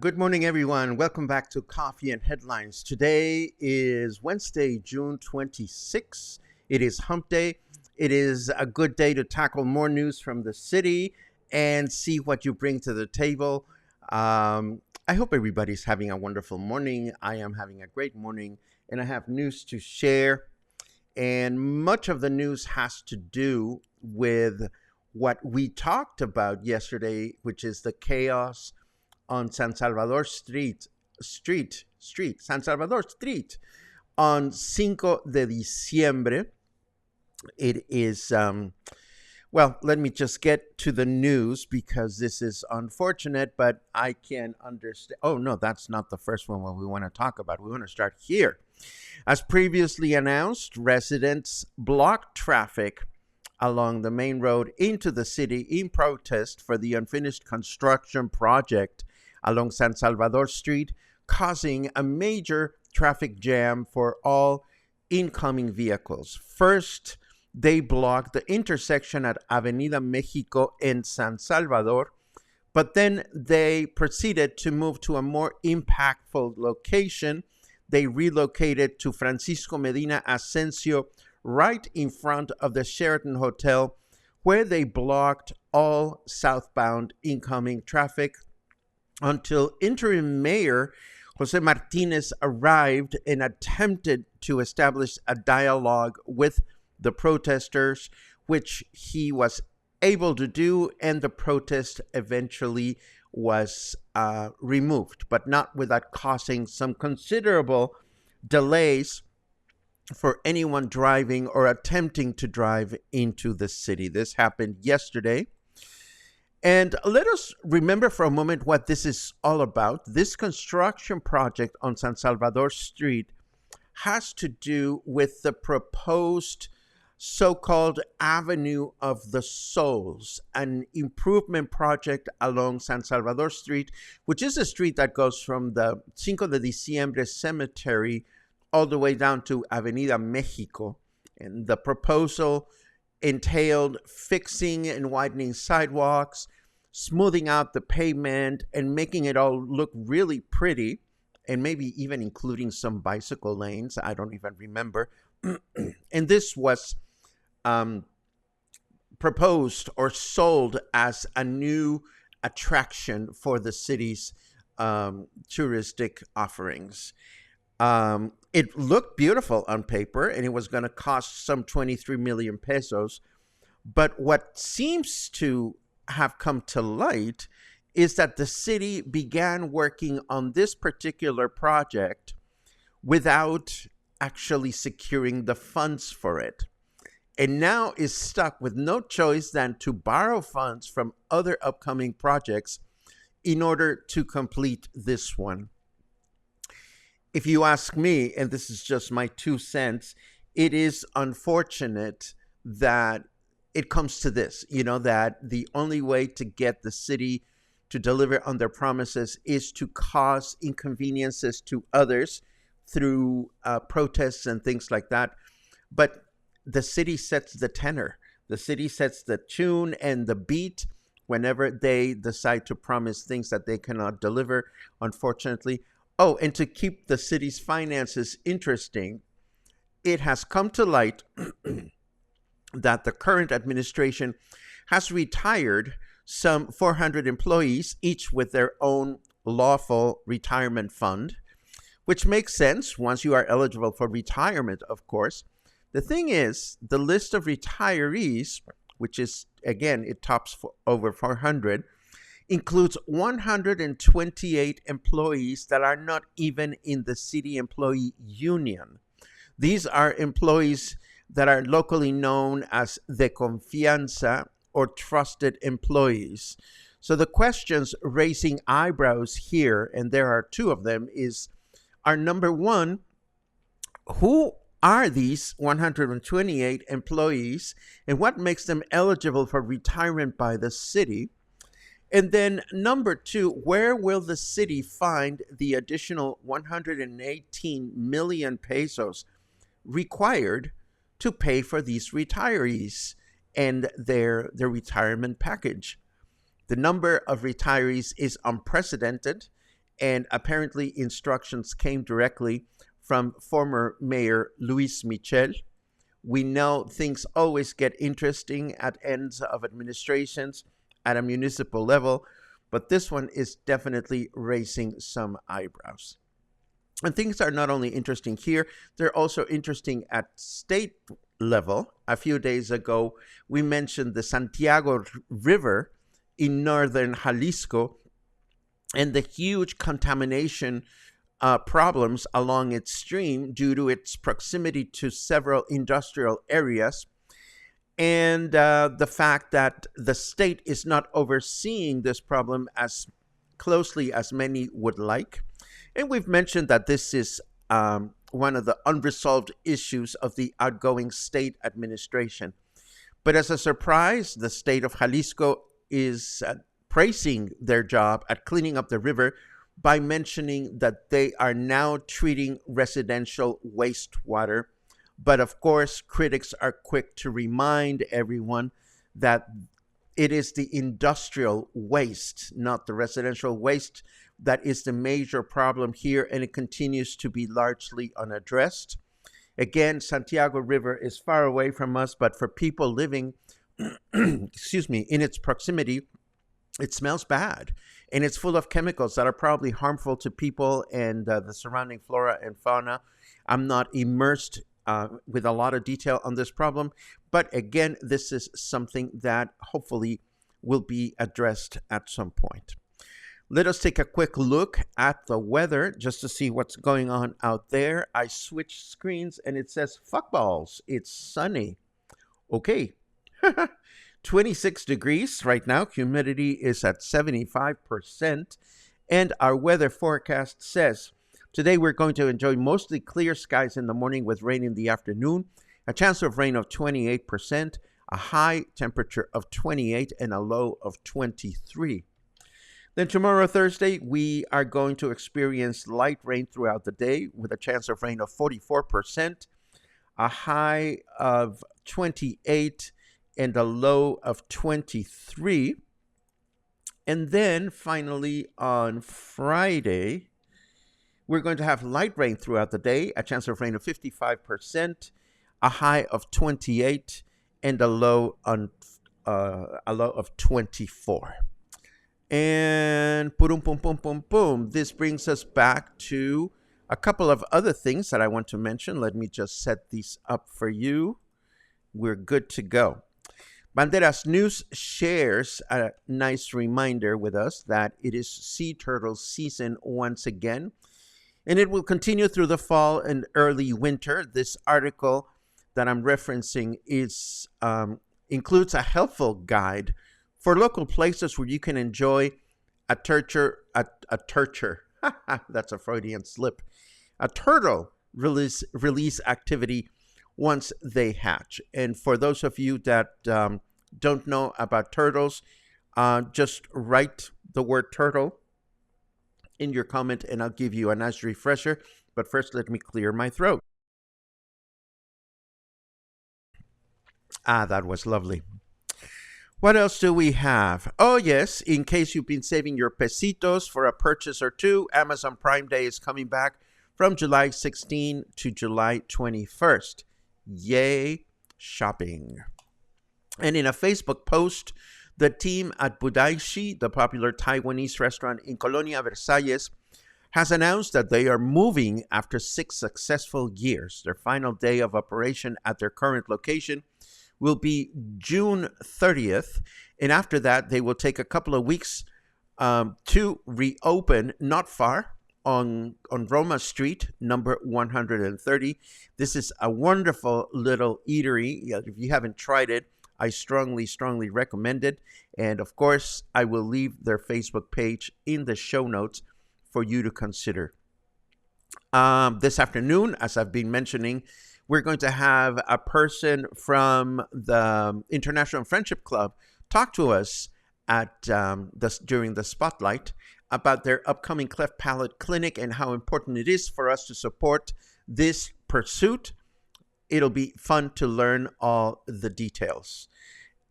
Good morning, everyone. Welcome back to Coffee and Headlines. Today is Wednesday, June 26th. It is Hump Day. It is a good day to tackle more news from the city and see what you bring to the table. I hope everybody's having a wonderful morning. I am having a great morning, and I have news to share. And much of the news has to do with what we talked about yesterday, which is the chaos on San Salvador San Salvador Street on Cinco de Diciembre. It is, let me just get to the news because this is unfortunate, but I can understand. Oh, no, that's not the first one we want to talk about. We want to start here. As previously announced, residents blocked traffic along the main road into the city in protest for the unfinished construction project along San Salvador Street, causing a major traffic jam for all incoming vehicles. First, they blocked the intersection at Avenida Mexico in San Salvador, but then they proceeded to move to a more impactful location. They relocated to Francisco Medina Asensio, right in front of the Sheraton Hotel, where they blocked all southbound incoming traffic until interim mayor Jose Martinez arrived and attempted to establish a dialogue with the protesters, which he was able to do, and the protest eventually was removed, but not without causing some considerable delays for anyone driving or attempting to drive into the city. This happened yesterday. And let us remember for a moment what this is all about. This construction project on San Salvador Street has to do with the proposed so-called Avenue of the Souls, an improvement project along San Salvador Street, which is a street that goes from the Cinco de Diciembre cemetery all the way down to Avenida Mexico. And the proposal entailed fixing and widening sidewalks, smoothing out the pavement, and making it all look really pretty, and maybe even including some bicycle lanes. I don't even remember. And this was proposed or sold as a new attraction for the city's touristic offerings. It looked beautiful on paper, and it was going to cost some 23 million pesos. But what seems to have come to light is that the city began working on this particular project without actually securing the funds for it, and now is stuck with no choice than to borrow funds from other upcoming projects in order to complete this one. If you ask me, and this is just my 2 cents, it is unfortunate that it comes to this, that the only way to get the city to deliver on their promises is to cause inconveniences to others through protests and things like that. But the city sets the tenor. The city sets the tune and the beat whenever they decide to promise things that they cannot deliver, unfortunately. Oh, and to keep the city's finances interesting, it has come to light that the current administration has retired some 400 employees, each with their own lawful retirement fund, which makes sense once you are eligible for retirement, of course. The thing is, the list of retirees, which is, again, it tops over 400, includes 128 employees that are not even in the city employee union. These are employees that are locally known as de confianza, or trusted employees. So the questions raising eyebrows here, and there are two of them, are number one, who are these 128 employees and what makes them eligible for retirement by the city? And then number two, where will the city find the additional 118 million pesos required to pay for these retirees and their retirement package? The number of retirees is unprecedented, and apparently instructions came directly from former Mayor Luis Michel. We know things always get interesting at ends of administrations at a municipal level, but this one is definitely raising some eyebrows. And things are not only interesting here, they're also interesting at state level. A few days ago, we mentioned the Santiago River in northern Jalisco and the huge contamination problems along its stream due to its proximity to several industrial areas, and the fact that the state is not overseeing this problem as closely as many would like. And we've mentioned that this is one of the unresolved issues of the outgoing state administration. But as a surprise, the state of Jalisco is praising their job at cleaning up the river by mentioning that they are now treating residential wastewater. But of course, critics are quick to remind everyone that it is the industrial waste, not the residential waste, that is the major problem here, and it continues to be largely unaddressed. Again, Santiago River is far away from us, but for people living in its proximity, it smells bad, and it's full of chemicals that are probably harmful to people and the surrounding flora and fauna. I'm not immersed with a lot of detail on this problem, but again, this is something that hopefully will be addressed at some point. Let us take a quick look at the weather just to see what's going on out there. I switched screens and it says, fuck balls, it's sunny. Okay. 26 degrees right now. Humidity is at 75%. And our weather forecast says, today we're going to enjoy mostly clear skies in the morning with rain in the afternoon, a chance of rain of 28%, a high temperature of 28 and a low of 23. Then tomorrow, Thursday, we are going to experience light rain throughout the day with a chance of rain of 44%, a high of 28 and a low of 23. And then finally on Friday, we're going to have light rain throughout the day, a chance of rain of 55%, a high of 28 and a low of 24. And boom. This brings us back to a couple of other things that I want to mention. Let me just set these up for you. We're good to go. Banderas News shares a nice reminder with us that it is sea turtle season once again, and it will continue through the fall and early winter. This article that I'm referencing includes a helpful guide for local places where you can enjoy a turtle, that's a Freudian slip, a turtle release activity once they hatch. And for those of you that don't know about turtles, just write the word turtle in your comment and I'll give you a nice refresher. But first, let me clear my throat. That was lovely. What else do we have? Oh, yes, in case you've been saving your pesitos for a purchase or two, Amazon Prime Day is coming back from July 16 to July 21st. Yay, shopping. And in a Facebook post, the team at Budaixi, the popular Taiwanese restaurant in Colonia Versalles, has announced that they are moving after 6 successful years. Their final day of operation at their current location will be June 30th. And after that, they will take a couple of weeks to reopen not far on Roma Street, number 130. This is a wonderful little eatery. If you haven't tried it, I strongly, strongly recommend it. And of course, I will leave their Facebook page in the show notes for you to consider. This afternoon, as I've been mentioning, we're going to have a person from the International Friendship Club talk to us at during the spotlight about their upcoming cleft palate clinic and how important it is for us to support this pursuit. It'll be fun to learn all the details.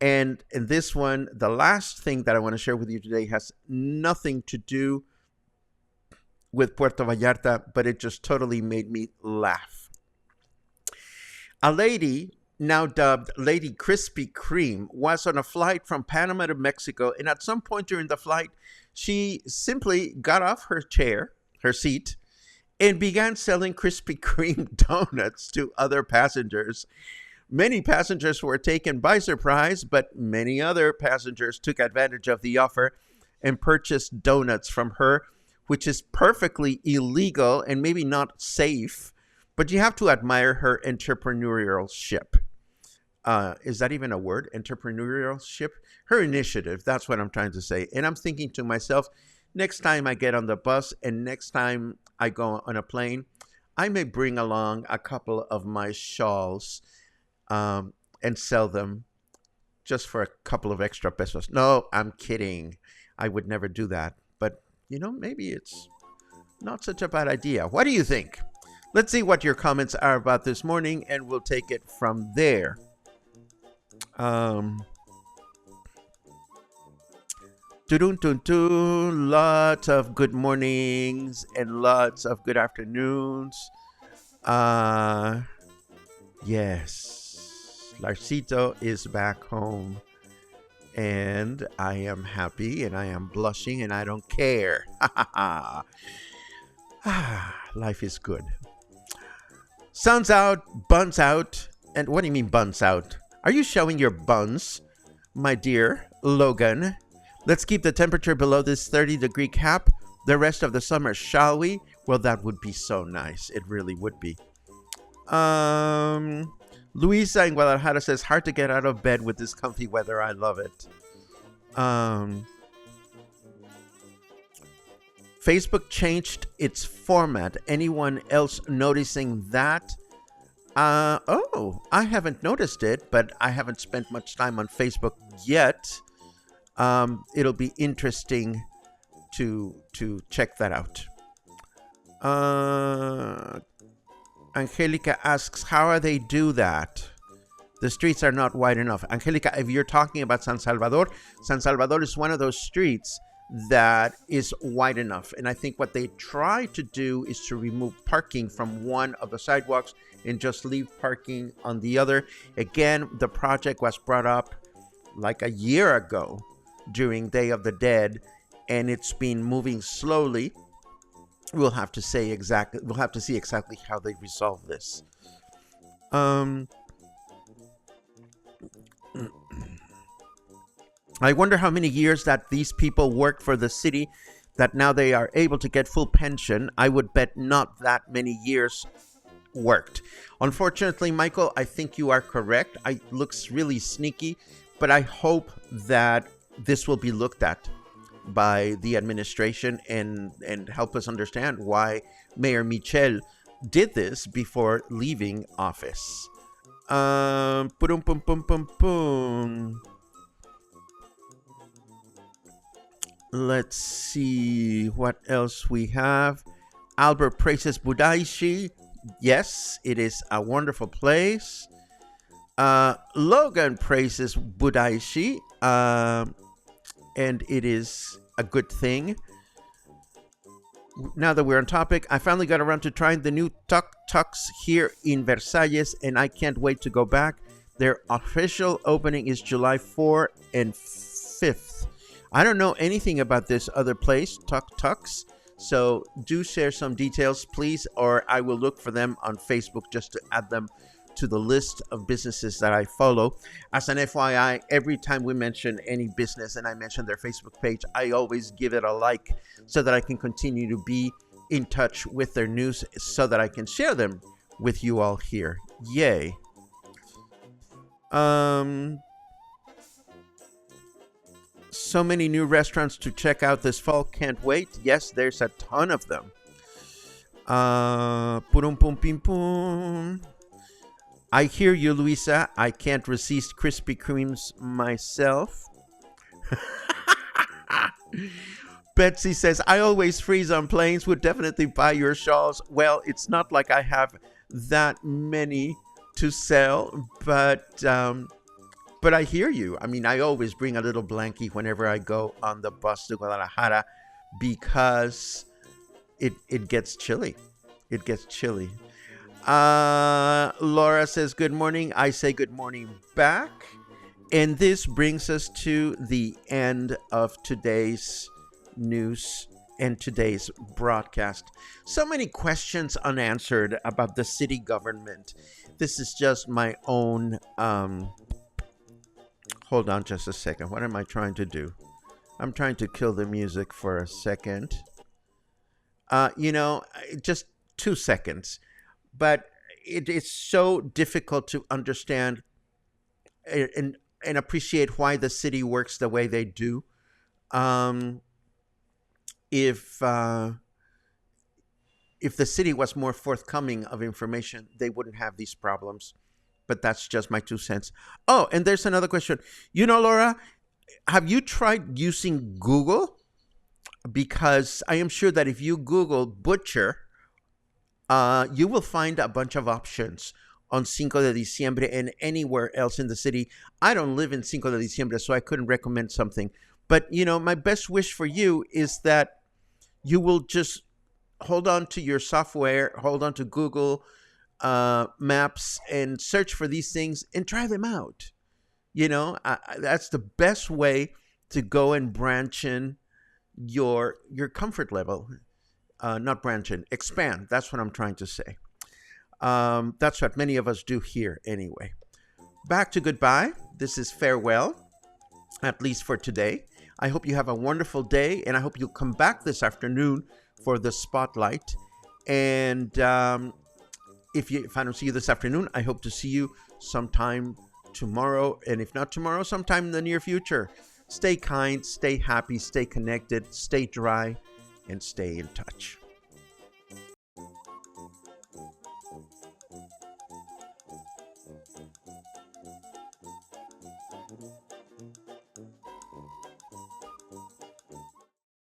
And in this one, the last thing that I want to share with you today has nothing to do with Puerto Vallarta, but it just totally made me laugh. A lady, now dubbed Lady Krispy Kreme, was on a flight from Panama to Mexico, and at some point during the flight, she simply got off her seat, and began selling Krispy Kreme donuts to other passengers. Many passengers were taken by surprise, but many other passengers took advantage of the offer and purchased donuts from her, which is perfectly illegal and maybe not safe, but you have to admire her entrepreneurship. Is that even a word? Entrepreneurship? Her initiative, that's what I'm trying to say. And I'm thinking to myself, next time I get on the bus and next time I go on a plane, I may bring along a couple of my shawls and sell them just for a couple of extra pesos. No, I'm kidding. I would never do that. But, maybe it's not such a bad idea. What do you think? Let's see what your comments are about this morning, and we'll take it from there. Lots of good mornings and lots of good afternoons. Yes, Larcito is back home, and I am happy, and I am blushing, and I don't care. Life is good. Sun's out, buns out. And what do you mean buns out? Are you showing your buns, my dear Logan? Let's keep the temperature below this 30-degree cap the rest of the summer, shall we? Well, that would be so nice. It really would be. Luisa in Guadalajara says, hard to get out of bed with this comfy weather. I love it. Facebook changed its format. Anyone else noticing that? I haven't noticed it, but I haven't spent much time on Facebook yet. It'll be interesting to check that out. Angelica asks, how are they do that? The streets are not wide enough. Angelica, if you're talking about San Salvador is one of those streets that is wide enough. And I think what they try to do is to remove parking from one of the sidewalks and just leave parking on the other. Again, the project was brought up like a year ago during Day of the Dead, and it's been moving slowly. We'll have to see exactly how they resolve this. I wonder how many years that these people worked for the city that now they are able to get full pension. I would bet not that many years worked. Unfortunately, Michael, I think you are correct. It looks really sneaky, but I hope that this will be looked at by the administration and help us understand why Mayor Michel did this before leaving office. Let's see what else we have. Albert praises Budaixi. Yes, it is a wonderful place. Logan praises Budaixi, and it is a good thing. Now that we're on topic, I finally got around to trying the new tuk-tuks here in Versalles, and I can't wait to go back. Their official opening is July 4 and 5th. I don't know anything about this other place, tuk-tuks, so do share some details, please, or I will look for them on Facebook just to add them to the list of businesses that I follow. As an FYI, every time we mention any business and I mention their Facebook page, I always give it a like so that I can continue to be in touch with their news so that I can share them with you all here. Yay. So many new restaurants to check out this fall. Can't wait. Yes, there's a ton of them. Purum pum pim pum. I hear you, Luisa. I can't resist Krispy Kremes myself. Betsy says, I always freeze on planes. Would definitely buy your shawls. Well, it's not like I have that many to sell, but I hear you. I mean, I always bring a little blankie whenever I go on the bus to Guadalajara because it gets chilly. It gets chilly. Laura says, good morning. I say good morning back. And this brings us to the end of today's news and today's broadcast. So many questions unanswered about the city government. This is just my own... Hold on just a second. What am I trying to do? I'm trying to kill the music for a second. Just 2 seconds. But it is so difficult to understand and appreciate why the city works the way they do. If the city was more forthcoming of information, they wouldn't have these problems. But that's just my 2 cents. Oh, and there's another question. Laura, have you tried using Google? Because I am sure that if you Google butcher, you will find a bunch of options on Cinco de Diciembre and anywhere else in the city. I don't live in Cinco de Diciembre, so I couldn't recommend something. But, my best wish for you is that you will just hold on to your software, hold on to Google Maps, and search for these things and try them out. That's the best way to go and branch in your comfort level. Not branch in, expand. That's what I'm trying to say. That's what many of us do here anyway. Back to goodbye. This is farewell, at least for today. I hope you have a wonderful day, and I hope you'll come back this afternoon for the spotlight. And if I don't see you this afternoon, I hope to see you sometime tomorrow. And if not tomorrow, sometime in the near future. Stay kind, stay happy, stay connected, stay dry, and stay in touch.